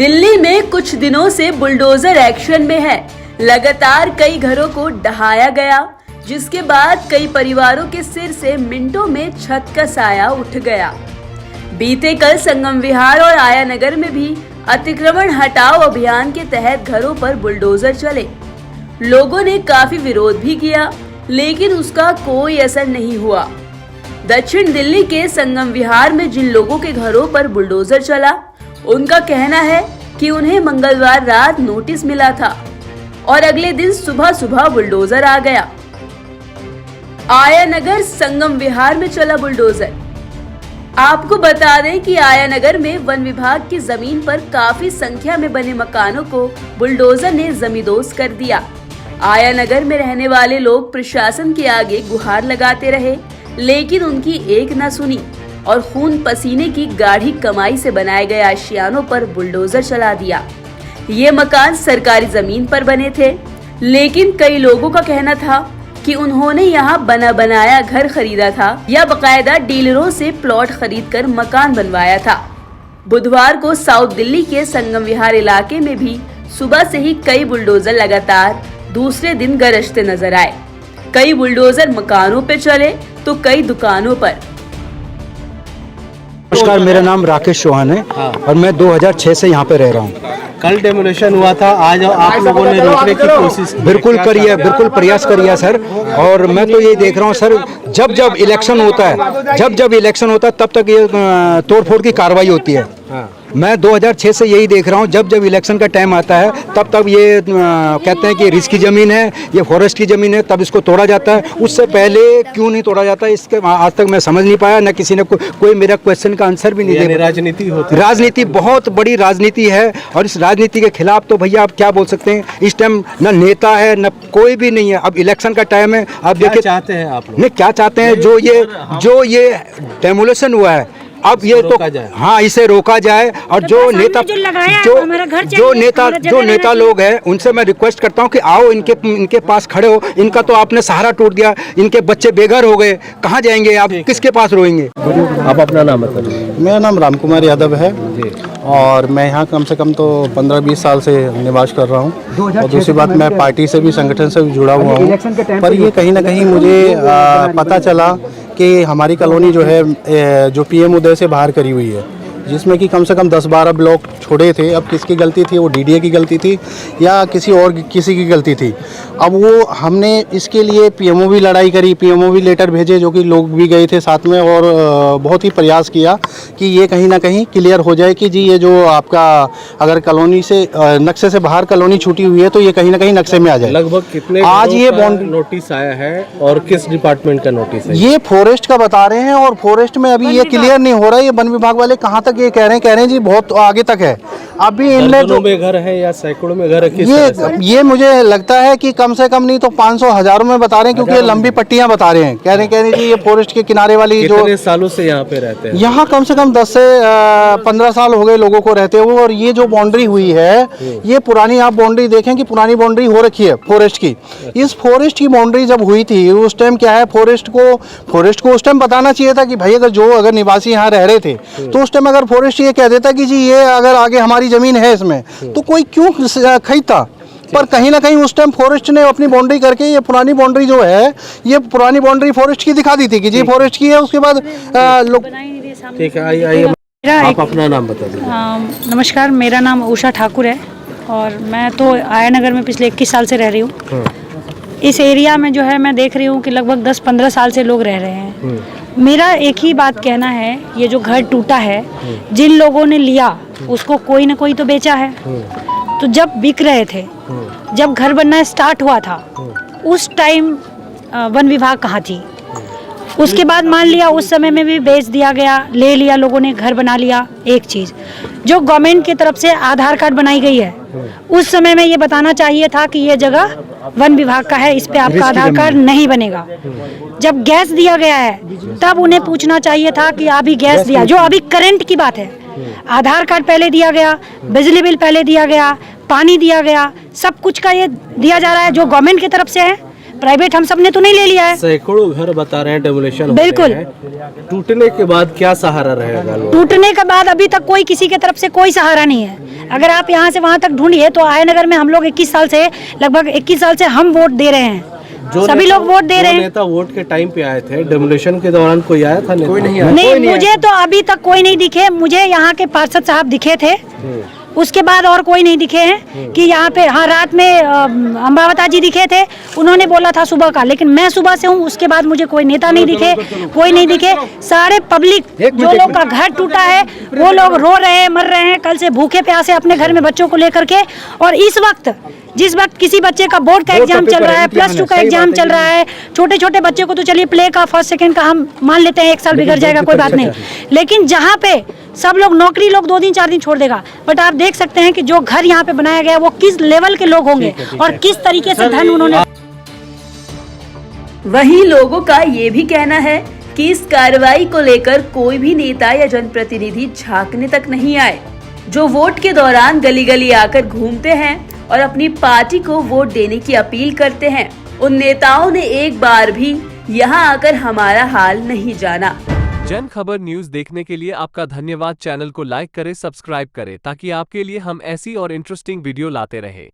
दिल्ली में कुछ दिनों से बुलडोजर एक्शन में है। लगातार कई घरों को ढहाया गया, जिसके बाद कई परिवारों के सिर से मिनटों में छत का साया उठ गया। बीते कल संगम विहार और आया नगर में भी अतिक्रमण हटाओ अभियान के तहत घरों पर बुलडोजर चले। लोगों ने काफी विरोध भी किया, लेकिन उसका कोई असर नहीं हुआ। दक्षिण दिल्ली के संगम विहार में जिन लोगों के घरों पर बुलडोजर चला, उनका कहना है कि उन्हें मंगलवार रात नोटिस मिला था और अगले दिन सुबह सुबह बुलडोजर आ गया। आया नगर संगम विहार में चला बुलडोजर। आपको बता दें कि आया नगर में वन विभाग की जमीन पर काफी संख्या में बने मकानों को बुलडोजर ने जमींदोज कर दिया। आया नगर में रहने वाले लोग प्रशासन के आगे गुहार लगाते रहे, लेकिन उनकी एक न सुनी और खून पसीने की गाढ़ी कमाई से बनाए गए आशियानों पर बुलडोजर चला दिया। ये मकान सरकारी जमीन पर बने थे, लेकिन कई लोगों का कहना था कि उन्होंने यहाँ बना बनाया घर खरीदा था या बकायदा डीलरों से प्लॉट खरीदकर मकान बनवाया था। बुधवार को साउथ दिल्ली के संगम विहार इलाके में भी सुबह से ही कई बुलडोजर लगातार दूसरे दिन गरजते नजर आए। कई बुलडोजर मकानों पे चले तो कई दुकानों पर। नमस्कार, मेरा नाम राकेश चौहान है और मैं 2006 से यहाँ पे रह रहा हूँ। कल डेमोलेशन हुआ था, आज आप लोगों ने रोकने की कोशिश बिल्कुल करी है, बिल्कुल प्रयास करिए सर। और मैं तो ये देख रहा हूँ सर, जब जब इलेक्शन होता है तब तक ये तोड़फोड़ की कार्रवाई होती है। मैं 2006 से यही देख रहा हूँ, जब जब इलेक्शन का टाइम आता है तब ये कहते हैं कि रिस्क की ज़मीन है, ये फॉरेस्ट की ज़मीन है, तब इसको तोड़ा जाता है। उससे पहले क्यों नहीं तोड़ा जाता, इसके आज तक मैं समझ नहीं पाया। न किसी ने कोई मेरा क्वेश्चन का आंसर भी नहीं दिया। राजनीति होती है, राजनीति बहुत बड़ी राजनीति है और इस राजनीति के खिलाफ तो भैया आप क्या बोल सकते हैं। इस टाइम न नेता है न कोई भी नहीं है। अब इलेक्शन का टाइम है, आप देखिए चाहते हैं आप लोग नहीं क्या चाहते हैं। जो ये डेमोलेशन हुआ है, अब ये तो हाँ, इसे रोका जाए। और जो नेता लोग हैं, उनसे मैं रिक्वेस्ट करता हूँ कि आओ, इनके पास खड़े हो। इनका तो आपने सहारा टूट दिया, इनके बच्चे बेघर हो गए, कहाँ जाएंगे आप, किसके पास रोएंगे। आप अपना नाम बताइए। मेरा नाम रामकुमार यादव है और मैं यहाँ कम से कम तो 15-20 साल से निवास कर रहा हूँ। और दूसरी बात, मैं पार्टी से भी, संगठन से भी जुड़ा हुआ हूँ। पर ये कहीं ना कहीं मुझे पता चला कि हमारी कॉलोनी जो है जो पीएम उदय से बाहर करी हुई है, जिसमें कि कम से कम 10-12 ब्लॉक छोड़े थे। अब किसकी गलती थी, वो डीडीए की गलती थी या किसी की गलती थी। अब वो हमने इसके लिए पीएमओ भी लड़ाई करी, पीएमओ भी लेटर भेजे, जो कि लोग भी गए थे साथ में, और बहुत ही प्रयास किया कि ये कहीं ना कहीं क्लियर हो जाए कि जी ये जो आपका अगर कॉलोनी से नक्शे से बाहर कॉलोनी छूटी हुई है तो ये कहीं ना कहीं नक्शे में आ जाए। लगभग कितने आज ये नोटिस आया है और किस डिपार्टमेंट का नोटिस है? ये फॉरेस्ट का बता रहे हैं और फॉरेस्ट में अभी ये क्लियर नहीं हो रहा है। ये वन विभाग वाले कहाँ तक ये कह रहे हैं जी बहुत आगे तक है। अभी इनने जो में घर है या सैकड़ों में घर है, ये मुझे लगता है कि कम से कम नहीं तो 500 हजारों में बता रहे हैं, क्योंकि ये लंबी पट्टियां बता रहे हैं। कह रहे हैं जी ये फॉरेस्ट के किनारे वाली जो कितने सालों से यहाँ पे रहते हैं? यहाँ कम से कम 10 से 15 साल हो गए लोगों को रहते हुए। और ये जो बाउंड्री हुई है, ये पुरानी, आप बाउंड्री देखें कि पुरानी बाउंड्री हो रखी है फॉरेस्ट की। इस फॉरेस्ट की बाउंड्री जब हुई थी उस टाइम क्या है, फॉरेस्ट को उस टाइम बताना चाहिए था कि भाई अगर निवासी यहाँ रह रहे थे तो उस टाइम अगर फॉरेस्ट ये कह देता कि जी ये अगर आगे हमारी जमीन है इसमें, तो कोई क्यों खरीदता। पर कहीं ना कहीं उस टाइम फॉरेस्ट ने अपनी बाउंड्री करके ये पुरानी बाउंड्री जो है, ये पुरानी बाउंड्री फॉरेस्ट की दिखा दी थी कि जी फॉरेस्ट की है। उसके बाद लोग ठीक है, आइए आप अपना नाम बता दीजिए। नमस्कार, मेरा नाम उषा ठाकुर है और मैं तो आया नगर में पिछले 21 साल से रह रही हूँ। इस एरिया में जो है मैं देख रही हूँ कि लगभग 10-15 साल से लोग रह रहे हैं। मेरा एक ही बात कहना है, ये जो घर टूटा है, जिन लोगों ने लिया उसको कोई ना कोई तो बेचा है। तो जब बिक रहे थे, जब घर बनना स्टार्ट हुआ था, उस टाइम वन विभाग कहाँ थी? उसके बाद मान लिया उस समय में भी बेच दिया गया, ले लिया लोगों ने, घर बना लिया। एक चीज़ जो गवर्नमेंट की तरफ से आधार कार्ड बनाई गई है, उस समय में ये बताना चाहिए था कि ये जगह वन विभाग का है, इस पे आपका आधार कार्ड नहीं बनेगा। जब गैस दिया गया है तब उन्हें पूछना चाहिए था कि अभी गैस दिया, जो अभी करंट की बात है। आधार कार्ड पहले दिया गया, बिजली बिल पहले दिया गया, पानी दिया गया, सब कुछ का ये दिया जा रहा है जो गवर्नमेंट की तरफ से है। प्राइवेट हम सब ने तो नहीं ले लिया है। सैकड़ों घर बता रहे हैं डेमोलिशन बिल्कुल। टूटने के बाद क्या सहारा रहेगा लोग? टूटने के बाद अभी तक कोई किसी की तरफ से कोई सहारा नहीं है। अगर आप यहाँ से वहाँ तक ढूंढिए तो आयनगर में हम लोग 21 साल से लगभग 21 साल से हम वोट दे रहे हैं, सभी लोग वोट दे रहे हैं। नेता वोट के टाइम पे आए थे, डेमोलिशन के दौरान कोई आया था? कोई नहीं आया। नहीं, मुझे तो अभी तक कोई नहीं दिखे। मुझे यहाँ के पार्षद साहब दिखे थे, उसके बाद और कोई नहीं दिखे हैं। कि यहाँ पे हाँ रात में अम्बावता जी दिखे थे, उन्होंने बोला था सुबह का, लेकिन मैं सुबह से हूँ, उसके बाद मुझे कोई नेता नहीं दिखे, कोई नहीं दिखे। सारे पब्लिक जो लोग का घर टूटा है वो लोग रो रहे हैं, मर रहे हैं, कल से भूखे प्यासे अपने घर में बच्चों को लेकर के। और इस वक्त जिस वक्त किसी बच्चे का बोर्ड का एग्जाम चल रहा है, +2 का एग्जाम चल रहा है, छोटे छोटे बच्चे को तो चलिए प्ले का फर्स्ट सेकंड का हम मान लेते हैं, 1 साल बिगड़ जाएगा कोई बात नहीं, लेकिन जहाँ पे सब लोग नौकरी लोग 2 दिन 4 दिन छोड़ देगा। बट आप देख सकते हैं कि जो घर यहाँ पे बनाया गया है वो किस लेवल के लोग होंगे और किस तरीके से धन उन्होंने। वहीं लोगों का ये भी कहना है कि इस कार्रवाई को लेकर कोई भी नेता या जनप्रतिनिधि झांकने तक नहीं आए। जो वोट के दौरान गली गली आकर घूमते हैं और अपनी पार्टी को वोट देने की अपील करते हैं, उन नेताओं ने एक बार भी यहाँ आकर हमारा हाल नहीं जाना। जन खबर न्यूज देखने के लिए आपका धन्यवाद। चैनल को लाइक करें, सब्सक्राइब करें ताकि आपके लिए हम ऐसी और इंटरेस्टिंग वीडियो लाते रहें।